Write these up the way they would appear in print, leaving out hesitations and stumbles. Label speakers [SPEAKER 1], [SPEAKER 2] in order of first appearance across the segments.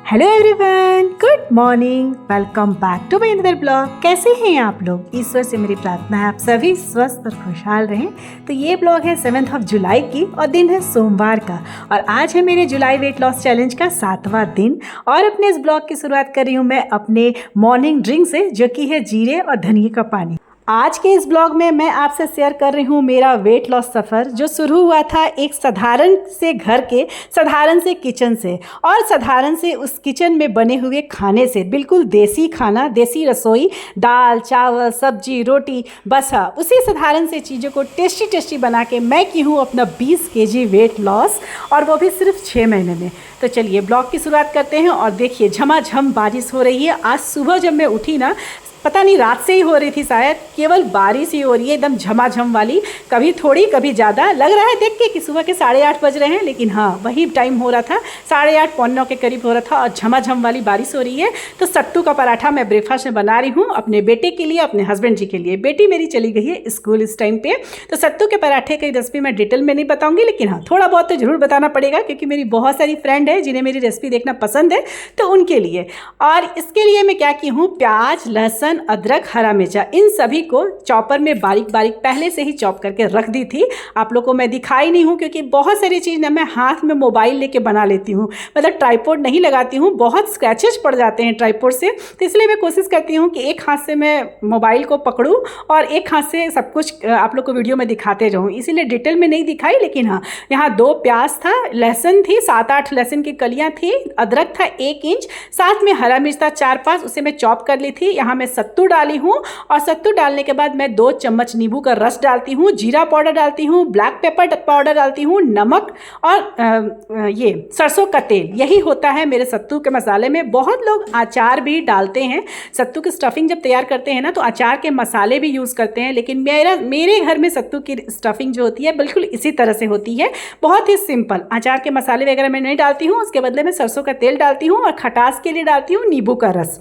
[SPEAKER 1] Hello everyone, good morning. Welcome back to my another blog. कैसे हैं आप लोग? ईश्वर से मेरी प्रार्थना है आप सभी स्वस्थ और खुशहाल रहें। तो ये ब्लॉग है 7 जुलाई की और दिन है सोमवार का, और आज है मेरे जुलाई वेट लॉस चैलेंज का 7वां दिन। और अपने इस ब्लॉग की शुरुआत कर रही हूँ मैं अपने मॉर्निंग ड्रिंक से, जो कि है जीरे और धनिया का पानी। आज के इस ब्लॉग में मैं आपसे शेयर कर रही हूँ मेरा वेट लॉस सफ़र, जो शुरू हुआ था एक साधारण से घर के, साधारण से किचन से, और साधारण से उस किचन में बने हुए खाने से। बिल्कुल देसी खाना, देसी रसोई, दाल चावल सब्जी रोटी, बस हाँ, उसी साधारण से चीज़ों को टेस्टी टेस्टी बना के मैं की हूँ अपना 20 kg वेट लॉस, और वो भी सिर्फ 6 महीने में। तो चलिए ब्लॉग की शुरुआत करते हैं। और देखिए झमाझम बारिश हो रही है। आज सुबह जब मैं उठी ना, पता नहीं रात से ही हो रही थी शायद, केवल बारिश ही हो रही है एकदम झमाझम वाली, कभी थोड़ी कभी ज़्यादा। लग रहा है देख के कि सुबह के 8:30 बज रहे हैं, लेकिन हाँ वही टाइम हो रहा था, 8:30 पौने 9 के करीब हो रहा था, और झमाझम वाली बारिश हो रही है। तो सत्तू का पराठा मैं ब्रेकफास्ट में बना रही हूँ अपने बेटे के लिए, अपने हस्बैंड जी के लिए। बेटी मेरी चली गई है स्कूल इस टाइम पे। तो सत्तू के पराठे की रेसिपी मैं डिटेल में नहीं बताऊँगी, लेकिन हाँ थोड़ा बहुत तो जरूर बताना पड़ेगा, क्योंकि मेरी बहुत सारी फ्रेंड है जिन्हें मेरी रेसिपी देखना पसंद है, तो उनके लिए। और इसके लिए मैं क्या की हूँ, प्याज लहसुन अदरक हरा मिर्चा, इन सभी को चॉपर में बारीक बारीक पहले से ही चॉप करके रख दी थी। आप लोगों को मैं दिखाई नहीं हूँ, क्योंकि बहुत सारी चीज़ ना मैं हाथ में मोबाइल लेके बना लेती हूँ, मतलब ट्राइपॉड नहीं लगाती हूँ, बहुत स्क्रैचेस पड़ जाते हैं ट्राइपॉड से। तो इसलिए मैं कोशिश करती हूँ कि एक हाथ से मैं मोबाइल को पकड़ूँ और एक हाथ से सब कुछ आप लोग को वीडियो में दिखाते रहूँ, इसीलिए डिटेल में नहीं दिखाई। लेकिन हाँ, यहाँ 2 प्याज था, लहसुन थी 7-8 लहसुन की कलियाँ थी, अदरक था 1 इंच, साथ में हरा मिर्च था 4-5, उसे मैं चॉप कर ली थी। यहाँ मैं सत्तू डाली हूँ, और सत्तू डालने के बाद मैं 2 चम्मच नींबू का रस डालती हूँ, जीरा पाउडर डालती हूँ, ब्लैक पेपर पाउडर डालती हूँ, नमक और ये सरसों का तेल। यही होता है मेरे सत्तू के मसाले में। बहुत लोग अचार भी डालते हैं, सत्तू की स्टफिंग जब तैयार करते हैं ना, तो अचार के मसाले भी यूज़ करते हैं, लेकिन मेरे घर में सत्तू की स्टफिंग जो होती है बिल्कुल इसी तरह से होती है, बहुत ही सिंपल। अचार के मसाले वगैरह मैं नहीं डालती हूँ, उसके बदले में सरसों का तेल डालती हूँ, और खटास के लिए डालती हूँ नींबू का रस।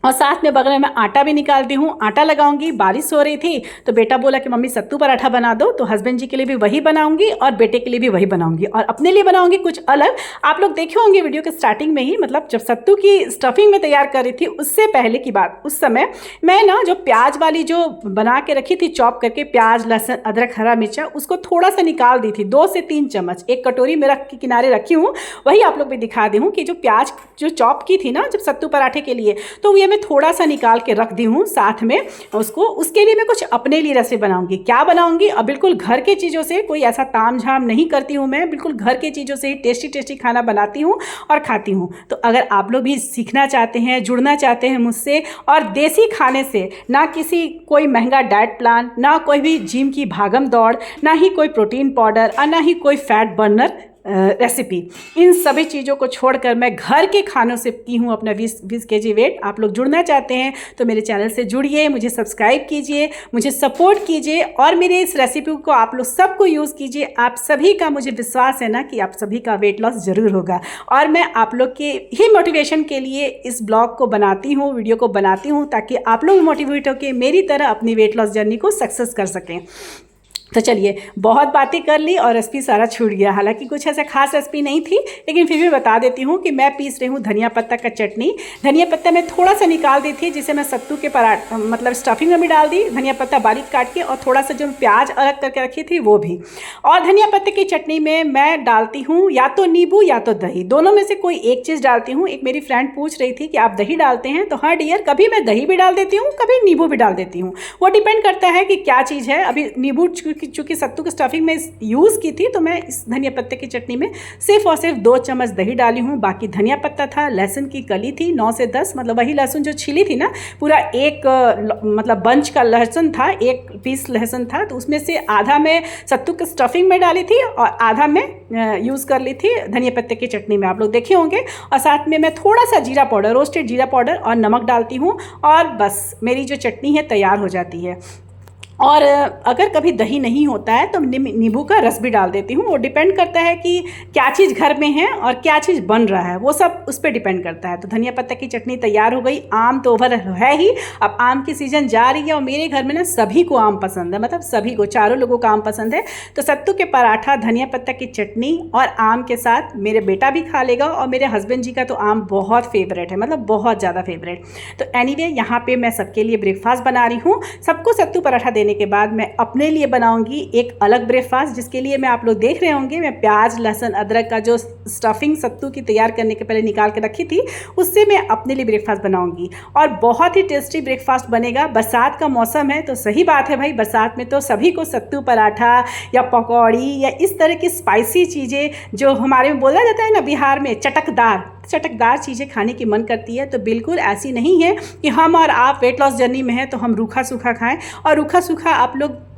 [SPEAKER 1] और साथ में बगल में मैं आटा भी निकालती हूँ, आटा लगाऊंगी। बारिश हो रही थी तो बेटा बोला कि मम्मी सत्तू पराठा बना दो, तो हस्बैंड जी के लिए भी वही बनाऊंगी और बेटे के लिए भी वही बनाऊंगी, और अपने लिए बनाऊंगी कुछ अलग। आप लोग देखे होंगे वीडियो के स्टार्टिंग में ही, मतलब जब सत्तू की स्टफिंग में तैयार कर रही थी उससे पहले की बात। उस समय मैं ना जो प्याज वाली जो बना के रखी थी चॉप करके, प्याज लहसुन अदरक हरा मिर्चा, उसको थोड़ा सा निकाल दी थी, 2 से 3 चम्मच एक कटोरी में रख के किनारे रखी हूँ। वही आप लोग भी दिखा दी हूँ कि जो प्याज जो चॉप की थी ना जब सत्तू पराठे के लिए, तो ये मैं थोड़ा सा निकाल के रख दी हूँ साथ में उसको। उसके लिए मैं कुछ अपने लिए रेसिपी बनाऊंगी। क्या बनाऊंगी? अब बिल्कुल घर के चीज़ों से, कोई ऐसा ताम झाम नहीं करती हूँ मैं, बिल्कुल घर के चीज़ों से ही टेस्टी टेस्टी खाना बनाती हूँ और खाती हूँ। तो अगर आप लोग भी सीखना चाहते हैं, जुड़ना चाहते हैं मुझसे, और देसी खाने से, ना किसी कोई महंगा डाइट प्लान, ना कोई भी जिम की भागम दौड़, ना ही कोई प्रोटीन पाउडर, और ना ही कोई फैट बर्नर रेसिपी, इन सभी चीज़ों को छोड़कर मैं घर के खानों से की हूँ अपना 20 kg वेट। आप लोग जुड़ना चाहते हैं तो मेरे चैनल से जुड़िए, मुझे सब्सक्राइब कीजिए, मुझे सपोर्ट कीजिए, और मेरे इस रेसिपी को आप लोग सबको यूज़ कीजिए। आप सभी का मुझे विश्वास है ना कि आप सभी का वेट लॉस ज़रूर होगा, और मैं आप लोग के ही मोटिवेशन के लिए इस ब्लॉग को बनाती हूँ, वीडियो को बनाती हूँ, ताकि आप लोग मोटिवेट होकर मेरी तरह अपनी वेट लॉस जर्नी को सक्सेस कर सकें। तो चलिए, बहुत बातें कर ली और रेसिपी सारा छूट गया। हालांकि कुछ ऐसा खास रेसिपी नहीं थी, लेकिन फिर भी बता देती हूँ कि मैं पीस रही हूँ धनिया पत्ता का चटनी। धनिया पत्ता मैं थोड़ा सा निकाल दी थी, जिसे मैं सत्तू के पराठा मतलब स्टफिंग में भी डाल दी, धनिया पत्ता बारीक काट के, और थोड़ा सा जो प्याज अलग करके रखी थी वो भी। और धनिया पत्ते की चटनी में मैं डालती हूँ या तो नींबू या तो दही, दोनों में से कोई एक चीज़ डालती हूँ। एक मेरी फ्रेंड पूछ रही थी कि आप दही डालते हैं, तो हाँ डियर, कभी मैं दही भी डाल देती हूँ, कभी नींबू भी डाल देती हूँ, वो डिपेंड करता है कि क्या चीज़ है। अभी नींबू चूँकि सत्तू की स्टफिंग में यूज़ की थी, तो मैं इस धनिया पत्ते की चटनी में सिर्फ और सिर्फ 2 चम्मच दही डाली हूँ। बाकी धनिया पत्ता था, लहसुन की कली थी 9 से 10, मतलब वही लहसुन जो छिली थी ना, पूरा एक मतलब बंच का लहसुन था, 1 पीस लहसुन था, तो उसमें से आधा मैं सत्तू की स्टफिंग में डाली थी और आधा मैं यूज़ कर ली थी धनिया पत्ते की चटनी में, आप लोग देखे होंगे। और साथ में मैं थोड़ा सा जीरा पाउडर, रोस्टेड जीरा पाउडर और नमक डालती हूँ, और बस मेरी जो चटनी है तैयार हो जाती है। और अगर कभी दही नहीं होता है तो नींबू का रस भी डाल देती हूँ। वो डिपेंड करता है कि क्या चीज़ घर में है और क्या चीज़ बन रहा है, वो सब उस पर डिपेंड करता है। तो धनिया पत्ता की चटनी तैयार हो गई। आम तो ओवर है ही, अब आम की सीज़न जा रही है और मेरे घर में ना सभी को आम पसंद है, मतलब सभी को, चारों लोगों को आम पसंद है। तो सत्तू के पराठा, धनिया पत्ता की चटनी और आम के साथ मेरे बेटा भी खा लेगा और मेरे हस्बैंड जी का तो आम बहुत फेवरेट है, मतलब बहुत ज़्यादा फेवरेट। तो एनीवे यहाँ पे मैं सबके लिए ब्रेकफास्ट बना रही हूँ। सबको सत्तू पराठा देने के बाद मैं अपने लिए बनाऊंगी एक अलग ब्रेकफास्ट, जिसके लिए मैं, आप लोग देख रहे होंगे, मैं प्याज लहसुन अदरक का जो स्टफिंग सत्तू की तैयार करने के पहले निकाल के रखी थी, उससे मैं अपने लिए ब्रेकफास्ट बनाऊंगी और बहुत ही टेस्टी ब्रेकफास्ट बनेगा। बरसात का मौसम है तो सही बात है भाई, बरसात में तो सभी को सत्तू पराठा या पकौड़ी या इस तरह की स्पाइसी चीज़ें, जो हमारे में बोला जाता है ना बिहार में चटकदार चीज़ें खाने की मन करती है। तो बिल्कुल ऐसी नहीं है कि हम और आप वेट लॉस जर्नी में हैं तो हम रूखा सूखा खाएं। और रूखा सूखा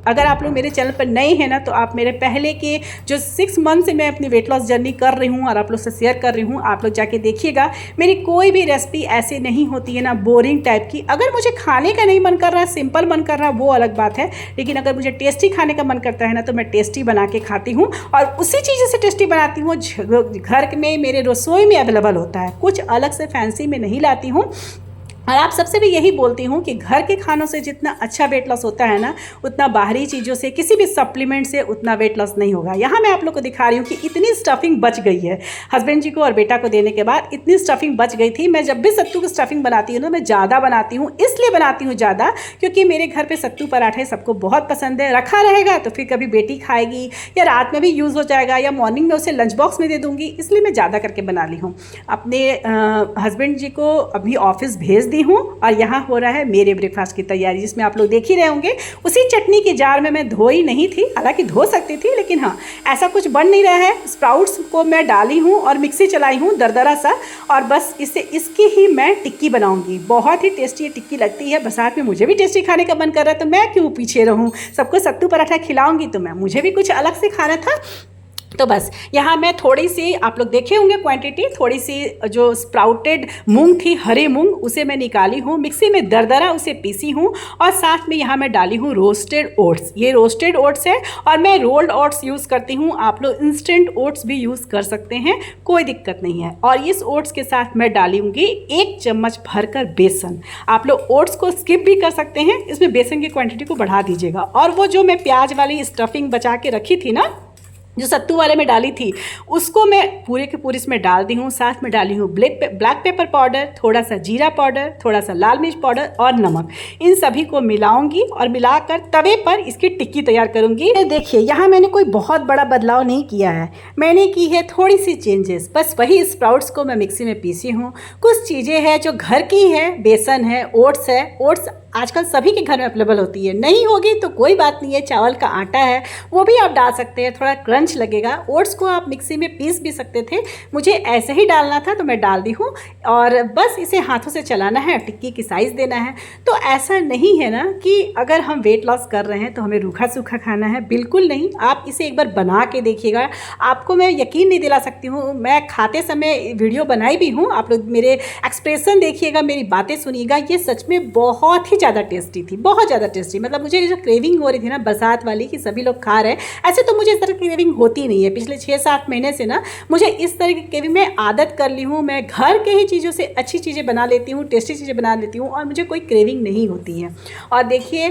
[SPEAKER 1] अगर आप लोग मेरे चैनल पर नए हैं ना, तो आप मेरे पहले के जो 6 मंथ से मैं अपनी वेट लॉस जर्नी कर रही हूँ और आप लोग से शेयर कर रही हूँ, आप लोग जाके देखिएगा। मेरी कोई भी रेसिपी ऐसे नहीं होती है ना बोरिंग टाइप की। अगर मुझे खाने का नहीं मन कर रहा है, सिंपल मन कर रहा है, वो अलग बात है, लेकिन अगर मुझे टेस्टी खाने का मन करता है ना, तो मैं टेस्टी बना के खाती हूँ और उसी चीज़ से टेस्टी बनाती हूँ घर में मेरे रसोई में अवेलेबल होता है। कुछ अलग से फैंसी में नहीं लाती हूँ। और आप सबसे भी यही बोलती हूँ कि घर के खानों से जितना अच्छा वेट लॉस होता है ना, उतना बाहरी चीज़ों से, किसी भी सप्लीमेंट से उतना वेट लॉस नहीं होगा। यहाँ मैं आप लोग को दिखा रही हूँ कि इतनी स्टफिंग बच गई है। हस्बैंड जी को और बेटा को देने के बाद इतनी स्टफिंग बच गई थी। मैं जब भी सत्तू की स्टफिंग बनाती हूँ ना, मैं ज़्यादा बनाती हूँ, इसलिए बनाती हूँ ज़्यादा क्योंकि मेरे घर पर सत्तू पराठे सबको बहुत पसंद है। रखा रहेगा तो फिर कभी बेटी खाएगी या रात में भी यूज़ हो जाएगा या मॉर्निंग में उसे लंच बॉक्स में दे दूँगी, इसलिए मैं ज़्यादा करके बना ली हूँ। अपने हस्बैंड जी को अभी ऑफिस भेज दी हूँ और यहाँ हो रहा है मेरे ब्रेकफास्ट की तैयारी, जिसमें आप लोग देख ही रहे होंगे। उसी चटनी की जार में मैं धोई नहीं थी, हालांकि धो सकती थी, लेकिन हाँ ऐसा कुछ बन नहीं रहा है। स्प्राउट्स को मैं डाली हूँ और मिक्सी चलाई हूँ दरदरा सा, और बस इसकी ही मैं टिक्की बनाऊँगी। बहुत ही टेस्टी टिक्की लगती है। बरसात में मुझे भी टेस्टी खाने का मन कर रहा है, तो मैं क्यों पीछे रहूँ। सबको सत्तू पराठा खिलाऊँगी तो मुझे भी कुछ अलग से खाना था। तो बस यहाँ मैं थोड़ी सी, आप लोग देखे होंगे क्वांटिटी, थोड़ी सी जो स्प्राउटेड मूंग थी, हरे मूंग, उसे मैं निकाली हूँ, मिक्सी में दरदरा उसे पीसी हूँ और साथ में यहाँ मैं डाली हूँ रोस्टेड ओट्स। ये रोस्टेड ओट्स है और मैं रोल्ड ओट्स यूज़ करती हूँ। आप लोग इंस्टेंट ओट्स भी यूज़ कर सकते हैं, कोई दिक्कत नहीं है। और इस ओट्स के साथ मैं डालूँगी 1 चम्मच भरकर बेसन। आप लोग ओट्स को स्किप भी कर सकते हैं, इसमें बेसन की क्वान्टिटी को बढ़ा दीजिएगा। और वो जो मैं प्याज वाली स्टफिंग बचा के रखी थी ना, जो सत्तू वाले में डाली थी, उसको मैं पूरे के पूरे इसमें डाल दी हूँ। साथ में डाली हूँ ब्लैक पेपर पाउडर, थोड़ा सा जीरा पाउडर, थोड़ा सा लाल मिर्च पाउडर और नमक। इन सभी को मिलाऊंगी और मिलाकर तवे पर इसकी टिक्की तैयार करूंगी। देखिए यहाँ मैंने कोई बहुत बड़ा बदलाव नहीं किया है, मैंने की है थोड़ी सी चेंजेस। बस वही स्प्राउट्स को मैं मिक्सी में पीसी हूँ। कुछ चीज़ें हैं जो घर की है, बेसन है, ओट्स है। ओट्स आजकल सभी के घर में अवेलेबल होती है, नहीं होगी तो कोई बात नहीं है, चावल का आटा है वो भी आप डाल सकते हैं, थोड़ा क्रंच लगेगा। ओट्स को आप मिक्सी में पीस भी सकते थे, मुझे ऐसे ही डालना था तो मैं डाल दी हूँ। और बस इसे हाथों से चलाना है, टिक्की की साइज़ देना है। तो ऐसा नहीं है ना कि अगर हम वेट लॉस कर रहे हैं तो हमें रूखा सूखा खाना है, बिल्कुल नहीं। आप इसे एक बार बना के देखिएगा, आपको मैं यकीन नहीं दिला सकती हूँ। मैं खाते समय वीडियो बनाई भी हूँ, आप लोग मेरे एक्सप्रेशन देखिएगा, मेरी बातें सुनिएगा। ये सच में बहुत ही ज़्यादा टेस्टी थी, बहुत ज़्यादा टेस्टी। मतलब मुझे जो क्रेविंग हो रही थी ना बरसात वाली कि सभी लोग खा रहे हैं, ऐसे तो मुझे इस तरह की क्रेविंग होती नहीं है। पिछले 6-7 महीने से ना मुझे इस तरह की क्रेविंग में आदत कर ली हूँ। मैं घर के ही चीज़ों से अच्छी चीज़ें बना लेती हूँ, टेस्टी चीज़ें बना लेती हूँ और मुझे कोई क्रेविंग नहीं होती है। और देखिए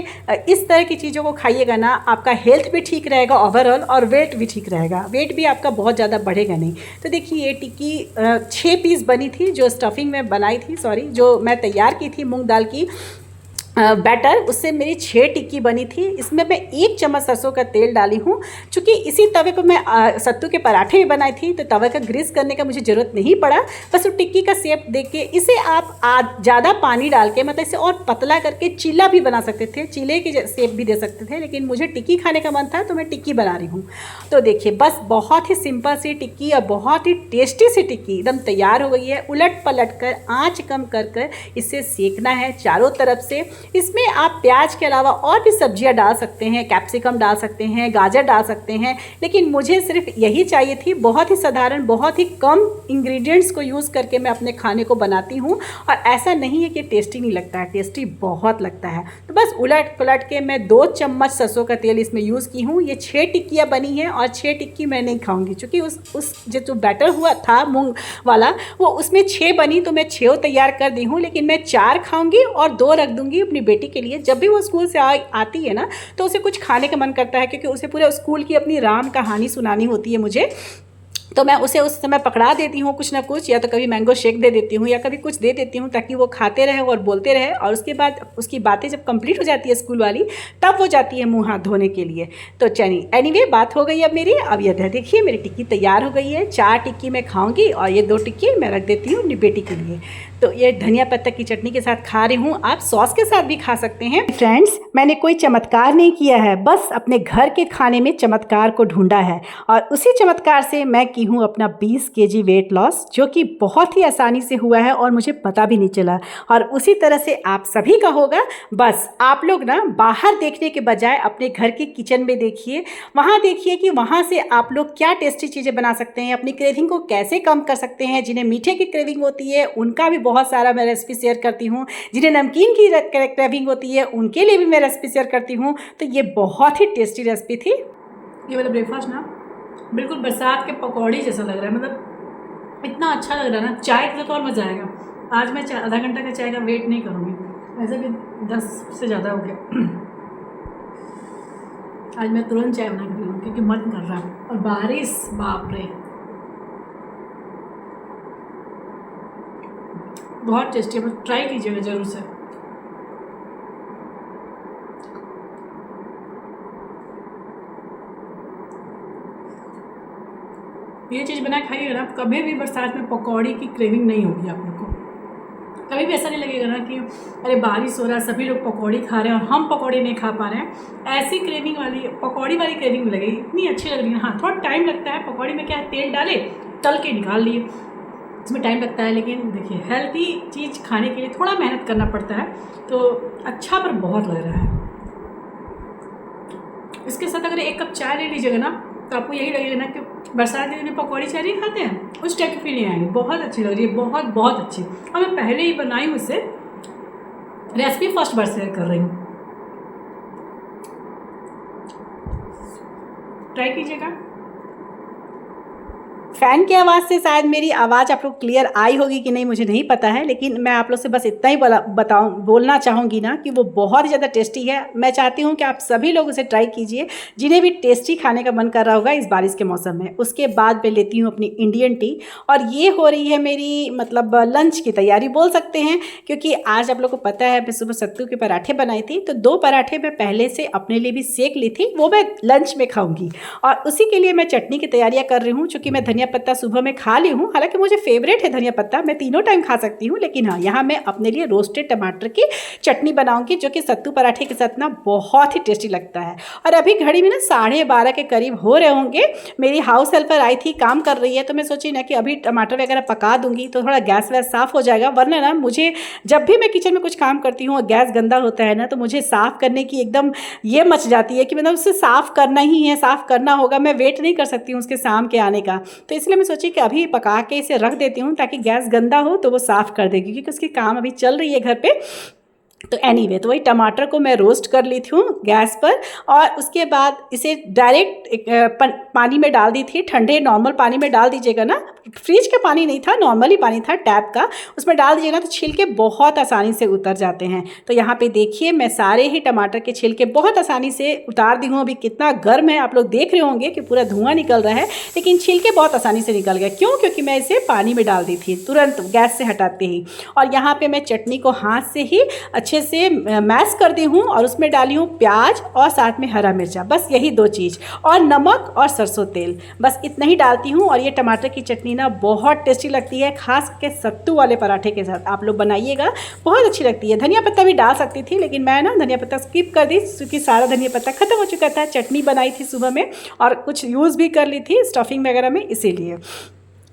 [SPEAKER 1] इस तरह की चीज़ों को खाइएगा ना, आपका हेल्थ भी ठीक रहेगा ओवरऑल और वेट भी ठीक रहेगा। वेट भी आपका बहुत ज़्यादा बढ़ेगा नहीं। तो देखिए ये टिक्की 6 पीस बनी थी, जो स्टफिंग में बनाई थी, जो मैं तैयार की थी मूंग दाल की बैटर, उससे मेरी 6 टिक्की बनी थी। इसमें मैं 1 चम्मच सरसों का तेल डाली हूँ। चूँकि इसी तवे पर मैं सत्तू के पराठे भी बनाई थी, तो तवे का ग्रीस करने का मुझे ज़रूरत नहीं पड़ा। बस वो टिक्की का शेप देख के इसे आप ज़्यादा पानी डाल के, मतलब इसे और पतला करके चीला भी बना सकते थे, चीले की शेप भी दे सकते थे, लेकिन मुझे टिक्की खाने का मन था तो मैं टिक्की बना रही हूँ। तो देखिए बस बहुत ही सिंपल सी टिक्की और बहुत ही टेस्टी सी टिक्की एकदम तैयार हो गई है। उलट पलट कर आँच कम कर इसे सेकना है चारों तरफ से। इसमें आप प्याज के अलावा और भी सब्जियां डाल सकते हैं, कैप्सिकम डाल सकते हैं, गाजर डाल सकते हैं, लेकिन मुझे सिर्फ यही चाहिए थी। बहुत ही साधारण, बहुत ही कम इंग्रेडिएंट्स को यूज़ करके मैं अपने खाने को बनाती हूँ, और ऐसा नहीं है कि टेस्टी नहीं लगता है, टेस्टी बहुत लगता है। तो बस उलट पलट के मैं 2 चम्मच सरसों का तेल इसमें यूज़ की हूँ। ये 6 टिक्कियाँ बनी हैं, और 6 टिक्की मैं नहीं खाऊंगी, क्योंकि उस जो बैटर हुआ था मूंग वाला, वो उसमें 6 बनी, तो मैं 6 तैयार कर दी हूँ, लेकिन मैं 4 खाऊंगी और 2 रख दूंगी अपनी बेटी के लिए। जब भी वो स्कूल से आती है ना, तो उसे कुछ खाने का मन करता है, क्योंकि उसे पूरे स्कूल की अपनी राम कहानी सुनानी होती है मुझे, तो मैं उसे उस समय पकड़ा देती हूँ कुछ ना कुछ, या तो कभी मैंगो शेक दे देती हूँ, या कभी कुछ दे देती हूँ, ताकि वो खाते रहे और बोलते रहे। और उसके बाद उसकी बातें जब कंप्लीट हो जाती है स्कूल वाली, तब वो जाती है मुँह हाथ धोने के लिए। तो चलिए, एनीवे बात हो गई अब मेरी। अब ये देखिए मेरी टिक्की तैयार हो गई है। 4 टिक्की मैं खाऊंगी, और ये 2 टिक्की मैं रख देती हूँ अपनी बेटी के लिए। तो ये धनिया पत्ता की चटनी के साथ खा रही हूँ। आप सॉस के साथ भी खा सकते हैं। फ्रेंड्स, मैंने कोई चमत्कार नहीं किया है, बस अपने घर के खाने में चमत्कार को ढूंढा है, और उसी चमत्कार से मैं की हूँ अपना 20 केजी वेट लॉस, जो कि बहुत ही आसानी से हुआ है और मुझे पता भी नहीं चला। और उसी तरह से आप सभी का होगा। बस आप लोग ना बाहर देखने के बजाय अपने घर के किचन में देखिए, वहाँ देखिए कि वहाँ से आप लोग क्या टेस्टी चीज़ें बना सकते हैं, अपनी क्रेविंग को कैसे कम कर सकते हैं। जिन्हें मीठे की क्रेविंग होती है उनका भी बहुत सारा मैं रेसिपी शेयर करती हूँ, जिन्हें नमकीन की क्रेविंग होती है उनके लिए भी मैं रेसिपी शेयर करती हूँ। तो ये बहुत ही टेस्टी रेसिपी थी। ये वाला ब्रेकफास्ट ना बिल्कुल बरसात के पकौड़ी जैसा लग रहा है, मतलब इतना अच्छा लग रहा है ना। चाय के साथ और मज़ा आएगा। आज मैं आधा घंटा का चाय का वेट नहीं करूँगी, वैसे भी 10 से ज़्यादा हो गया। आज मैं तुरंत चाय बना के पीऊँ, क्योंकि मन कर रहा है। और बारिश, बाप रे, बहुत टेस्टी है। बस ट्राई कीजिएगा ज़रूर से। ये चीज़ बना खाइएगा ना, कभी भी बरसात में पकौड़ी की क्रेविंग नहीं होगी आप लोग को। कभी भी ऐसा नहीं लगेगा ना कि अरे बारिश हो रहा है, सभी लोग पकौड़ी खा रहे हैं और हम पकौड़ी नहीं खा पा रहे हैं। ऐसी क्रेविंग वाली पकौड़ी वाली क्रेविंग लगेगी, इतनी अच्छी लग रही है। हाँ, थोड़ा टाइम लगता है। पकौड़ी में क्या है, तेल डाले, तल के निकाल लिए, इसमें टाइम लगता है। लेकिन देखिए, हेल्दी चीज़ खाने के लिए थोड़ा मेहनत करना पड़ता है, तो अच्छा पर बहुत लग रहा है। इसके साथ अगर 1 कप चाय ले लीजिएगा ना, तो आपको यही लगेगा ना कि बरसात के दिन में पकौड़ी चाय नहीं खाते हैं, उस टाइप की फीलिंग आएगी। बहुत अच्छी लग रही है, बहुत बहुत अच्छी। और मैं पहले ही बनाई हूँ इसे, रेसिपी फर्स्ट बार शेयर कर रही हूँ, ट्राई कीजिएगा। फ़ैन की आवाज़ से शायद मेरी आवाज़ आप लोग क्लियर आई होगी कि नहीं मुझे नहीं पता है, लेकिन मैं आप लोग से बस इतना ही बोलना चाहूँगी ना कि वो बहुत ही ज़्यादा टेस्टी है। मैं चाहती हूँ कि आप सभी लोग उसे ट्राई कीजिए, जिन्हें भी टेस्टी खाने का मन कर रहा होगा इस बारिश के मौसम में। उसके बाद मैं लेती हूँ अपनी इंडियन टी, और ये हो रही है मेरी मतलब लंच की तैयारी बोल सकते हैं, क्योंकि आज आप लोग को पता है मैं सुबह सत्तू के पराठे बनाई थी, तो 2 पराठे मैं पहले से अपने लिए भी सेक ली थी, वो मैं लंच में खाऊँगी। और उसी के लिए मैं चटनी की तैयारियाँ कर रही हूँ। चूँकि मैं धनिया पत्ता सुबह में खा ली हूँ, हालांकि मुझे फेवरेट है धनिया पत्ता, मैं तीनों टाइम खा सकती हूँ, लेकिन हाँ, यहाँ मैं अपने लिए रोस्टेड टमाटर की चटनी बनाऊंगी, जो कि सत्तू पराठे के साथ ना बहुत ही टेस्टी लगता है। और अभी घड़ी में ना 12:30 के करीब हो रहे होंगे। मेरी हाउस हेल्पर आई थी, काम कर रही है, तो मैं सोची ना कि अभी टमाटर वगैरह पका दूंगी तो थोड़ा गैस वैस साफ़ हो जाएगा। वरना ना मुझे जब भी मैं किचन में कुछ काम करती हूँ और गैस गंदा होता है ना, तो मुझे साफ़ करने की एकदम ये मच जाती है कि मतलब उससे साफ़ करना ही है, साफ़ करना होगा, मैं वेट नहीं कर सकती हूँ उसके शाम के आने का। तो इसलिए मैं सोची कि अभी पका के इसे रख देती हूँ, ताकि गैस गंदा हो तो वो साफ़ कर देगी, क्योंकि उसकी काम अभी चल रही है घर पे। तो एनीवे, तो वही टमाटर को मैं रोस्ट कर ली थी गैस पर, और उसके बाद इसे डायरेक्ट पानी में डाल दी थी। ठंडे नॉर्मल पानी में डाल दीजिएगा ना, फ्रिज का पानी नहीं था, नॉर्मल ही पानी था टैप का, उसमें डाल दीजिएगा तो छिलके बहुत आसानी से उतर जाते हैं। तो यहाँ पे देखिए मैं सारे ही टमाटर के छिलके बहुत आसानी से उतार दी हूँ। अभी कितना गर्म है, आप लोग देख रहे होंगे कि पूरा धुआं निकल रहा है, लेकिन छिलके बहुत आसानी से निकल गए। क्यों? क्योंकि मैं इसे पानी में डाल दी थी तुरंत गैस से हटाते ही। और यहाँ पर मैं चटनी को हाथ से ही अच्छे से मैश कर दी हूँ, और उसमें डाली हूँ प्याज और साथ में हरा मिर्चा, बस यही 2 चीज़, और नमक और सरसों तेल, बस इतना ही डालती हूँ। और ये टमाटर की चटनी ना बहुत टेस्टी लगती है, खास के सत्तू वाले पराठे के साथ आप लोग बनाइएगा, बहुत अच्छी लगती है। धनिया पत्ता भी डाल सकती थी, लेकिन मैं ना धनिया पत्ता स्किप कर दी, क्योंकि सारा धनिया पत्ता खत्म हो चुका था। चटनी बनाई थी सुबह में और कुछ यूज़ भी कर ली थी स्टफिंग वगैरह में, इसीलिए।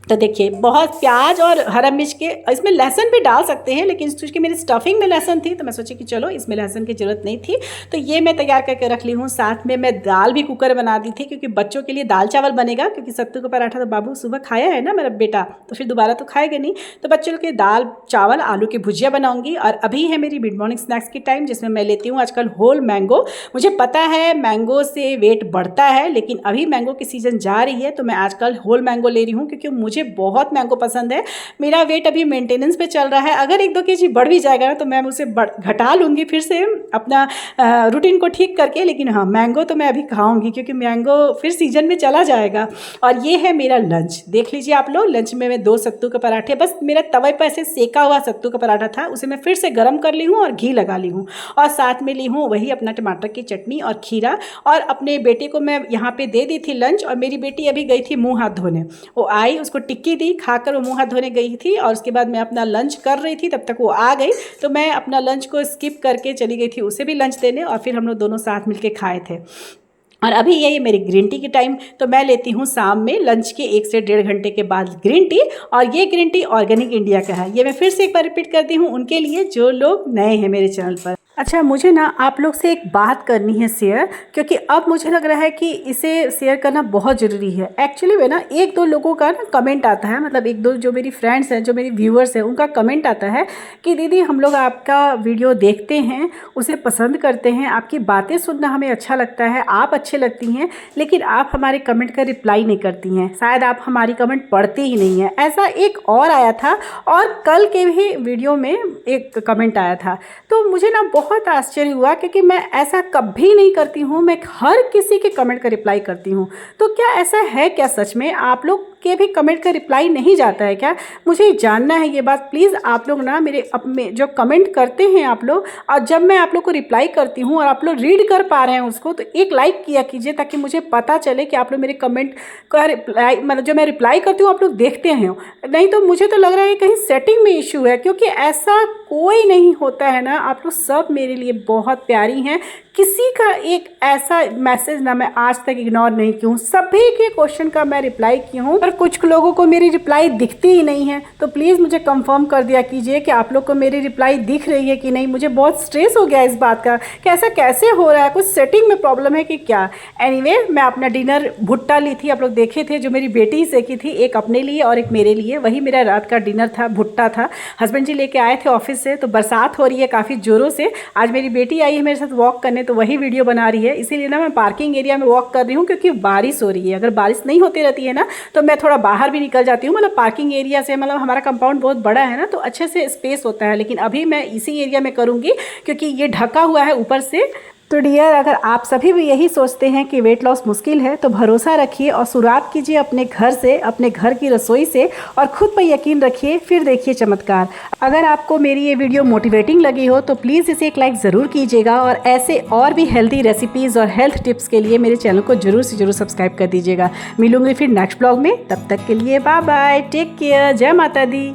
[SPEAKER 1] तो देखिए बहुत प्याज और हरा मिर्च के, इसमें लहसुन भी डाल सकते हैं, लेकिन चूँकि मेरी स्टफिंग में लहसुन थी तो मैं सोची कि चलो इसमें लहसुन की ज़रूरत नहीं थी। तो ये मैं तैयार करके रख ली हूँ। साथ में मैं दाल भी कुकर बना दी थी, क्योंकि बच्चों के लिए दाल चावल बनेगा, क्योंकि सत्तू का पराठा तो बाबू सुबह खाया है ना मेरा बेटा, तो फिर दोबारा तो खाएगा नहीं। तो बच्चों के दाल चावल आलू की भुजिया बनाऊँगी। और अभी है मेरी मिड मॉर्निंग स्नैक्स की टाइम, जिसमें मैं लेती हूँ आजकल होल मैंगो। मुझे पता है मैंगो से वेट बढ़ता है, लेकिन अभी मैंगो की सीज़न जा रही है तो मैं आजकल होल मैंगो ले रही हूँ, क्योंकि मुझे बहुत मैंगो पसंद है। मेरा वेट अभी मेंटेनेंस पे चल रहा है, अगर 1-2 केजी बढ़ भी जाएगा ना तो मैं उसे घटा लूँगी फिर से अपना रूटीन को ठीक करके। लेकिन हाँ, मैंगो तो मैं अभी खाऊंगी, क्योंकि मैंगो फिर सीजन में चला जाएगा। और ये है मेरा लंच, देख लीजिए आप लोग। लंच में मैं 2 सत्तू के पराठे, बस मेरा तवे पर ऐसे सेका हुआ सत्तू का पराठा था, उसे मैं फिर से गर्म कर ली हूँ और घी लगा ली हूँ। और साथ में ली हूँ वही अपना टमाटर की चटनी और खीरा। और अपने बेटे को मैं यहाँ पे दे दी थी लंच, और मेरी बेटी अभी गई थी मुँह हाथ धोने। वो आई, उसको टिक्की दी, खाकर वो मुँह हाथ धोने गई थी, और उसके बाद मैं अपना लंच कर रही थी, तब तक वो आ गई। तो मैं अपना लंच को स्किप करके चली गई थी उसे भी लंच देने, और फिर हम लोग दोनों साथ मिलके खाए थे। और अभी ये मेरी ग्रीन टी की टाइम, तो मैं लेती हूँ शाम में लंच के 1 से 1.5 घंटे के बाद ग्रीन टी। और ये ग्रीन टी ऑर्गेनिक इंडिया का है। ये मैं फिर से एक बार रिपीट करती हूँ उनके लिए जो लोग नए हैं मेरे चैनल पर। अच्छा, मुझे ना आप लोग से एक बात करनी है शेयर, क्योंकि अब मुझे लग रहा है कि इसे शेयर करना बहुत ज़रूरी है। एक्चुअली में ना 1-2 लोगों का ना कमेंट आता है, मतलब 1-2 जो मेरी फ्रेंड्स हैं, जो मेरी व्यूअर्स हैं, उनका कमेंट आता है कि दीदी हम लोग आपका वीडियो देखते हैं, उसे पसंद करते हैं, आपकी बातें सुनना हमें अच्छा लगता है, आप अच्छे लगती हैं, लेकिन आप हमारे कमेंट का रिप्लाई नहीं करती हैं, शायद आप हमारी कमेंट पढ़ती ही नहीं हैं। ऐसा एक और आया था, और कल के भी वीडियो में एक कमेंट आया था। तो मुझे ना बहुत आश्चर्य हुआ, क्योंकि मैं ऐसा कभी नहीं करती हूँ, मैं हर किसी के कमेंट का रिप्लाई करती हूँ। तो क्या ऐसा है क्या, सच में आप लोग के भी कमेंट का रिप्लाई नहीं जाता है क्या? मुझे जानना है ये बात। प्लीज़ आप लोग ना मेरे अपने जो कमेंट करते हैं आप लोग, और जब मैं आप लोग को रिप्लाई करती हूँ और आप लोग रीड कर पा रहे हैं उसको, तो एक लाइक किया कीजिए, ताकि मुझे पता चले कि आप लोग मेरे कमेंट का रिप्लाई, मतलब जो मैं रिप्लाई करती हूँ आप लोग देखते हैं। नहीं तो मुझे तो लग रहा है कहीं सेटिंग में इशू है, क्योंकि ऐसा कोई नहीं होता है ना। आप लोग सब मेरे लिए बहुत प्यारी हैं, किसी का एक ऐसा मैसेज ना मैं आज तक इग्नोर नहीं की हूँ, सभी के क्वेश्चन का मैं रिप्लाई की हूँ। पर कुछ लोगों को मेरी रिप्लाई दिखती ही नहीं है, तो प्लीज़ मुझे कंफर्म कर दिया कीजिए कि आप लोग को मेरी रिप्लाई दिख रही है कि नहीं। मुझे बहुत स्ट्रेस हो गया इस बात का कि ऐसा कैसे हो रहा है, कुछ सेटिंग में प्रॉब्लम है कि क्या। एनीवे, मैं अपना डिनर भुट्टा ली थी, आप लोग देखे थे, जो मेरी बेटी से की थी, एक अपने लिए और एक मेरे लिए। वही मेरा रात का डिनर था, भुट्टा था। हस्बैंड जी लेके आए थे ऑफिस से, तो बरसात हो रही है काफ़ी ज़ोरों से। आज मेरी बेटी आई है मेरे साथ वॉक करने, तो वही वीडियो बना रही है। इसीलिए ना मैं पार्किंग एरिया में वॉक कर रही हूँ, क्योंकि बारिश हो रही है। अगर बारिश नहीं होती रहती है ना तो मैं थोड़ा बाहर भी निकल जाती हूँ, मतलब पार्किंग एरिया से। मतलब हमारा कंपाउंड बहुत बड़ा है ना, तो अच्छे से स्पेस होता है। लेकिन अभी मैं इसी एरिया में करूँगी, क्योंकि ये ढका हुआ है ऊपर से। तो डियर, अगर आप सभी भी यही सोचते हैं कि वेट लॉस मुश्किल है, तो भरोसा रखिए और शुरुआत कीजिए अपने घर से, अपने घर की रसोई से, और खुद पर यकीन रखिए, फिर देखिए चमत्कार। अगर आपको मेरी ये वीडियो मोटिवेटिंग लगी हो तो प्लीज़ इसे एक लाइक ज़रूर कीजिएगा, और ऐसे और भी हेल्दी रेसिपीज़ और हेल्थ टिप्स के लिए मेरे चैनल को ज़रूर से ज़रूर सब्सक्राइब कर दीजिएगा। मिलूंगी फिर नेक्स्ट ब्लॉग में, तब तक के लिए बाय बाय, टेक केयर, जय माता दी।